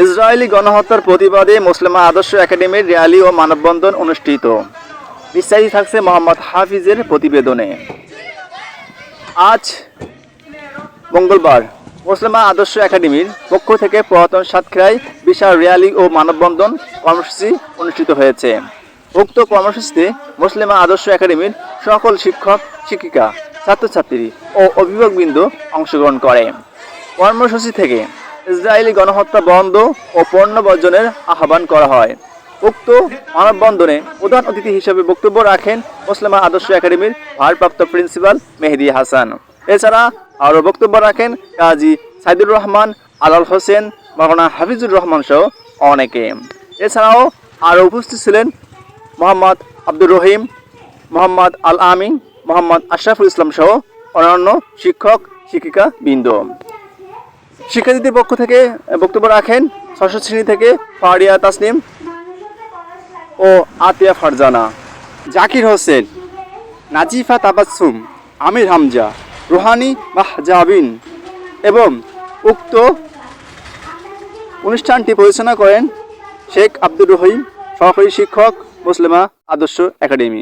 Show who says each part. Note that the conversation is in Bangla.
Speaker 1: ইসরায়েলি গণহত্যার প্রতিবাদে মুসলিমা আদর্শ একাডেমির র্যালি ও মানববন্ধন অনুষ্ঠিত। বিস্তারিত থাকছে মোহাম্মদ হাফিজের প্রতিবেদনে। আজ মঙ্গলবার মুসলিমা আদর্শ একাডেমির পক্ষ থেকে পুরাতন সাতক্ষীরায় বিশাল র্যালি ও মানববন্ধন কর্মসূচি অনুষ্ঠিত হয়েছে। উক্ত কর্মসূচিতে মুসলিমা আদর্শ একাডেমির সকল শিক্ষক শিক্ষিকা, ছাত্রছাত্রী ও অভিভাবকবৃন্দ অংশগ্রহণ করে। কর্মসূচি থেকে ইসরায়েলি গণহত্যা বন্ধ ও পণ্য বর্জনের আহ্বান করা হয়। উক্ত মানববন্ধনে প্রধান অতিথি হিসেবে বক্তব্য রাখেন মুসলিমা আদর্শ একাডেমির ভারপ্রাপ্ত প্রিন্সিপাল মেহেদী হাসান। এছাড়া আরও বক্তব্য রাখেন কাজী সাইদুর রহমান, আলাল হোসেন, মাওলানা হাফিজুর রহমান সহ অনেকে। এছাড়াও আরও উপস্থিত ছিলেন মোহাম্মদ আব্দুর রহিম, মোহাম্মদ আল আমিন, মোহাম্মদ আশরাফুল ইসলাম সহ অন্যান্য শিক্ষক শিক্ষিকা বৃন্দ। শিক্ষার্থীদের পক্ষ থেকে বক্তব্য রাখেন ষষ্ঠ শ্রেণী থেকে ফারিয়া তাসনিম ও আতিয়া ফারজানা, জাকির হোসেন, নাজিফা তাবাসসুম, আমির হামজা, রুহানি মাহজাবিন এবং উক্ত অনুষ্ঠানটি পরিচালনা করেন শেখ আব্দুর রহিম, সহকারী শিক্ষক, মুসলিমা আদর্শ একাডেমি।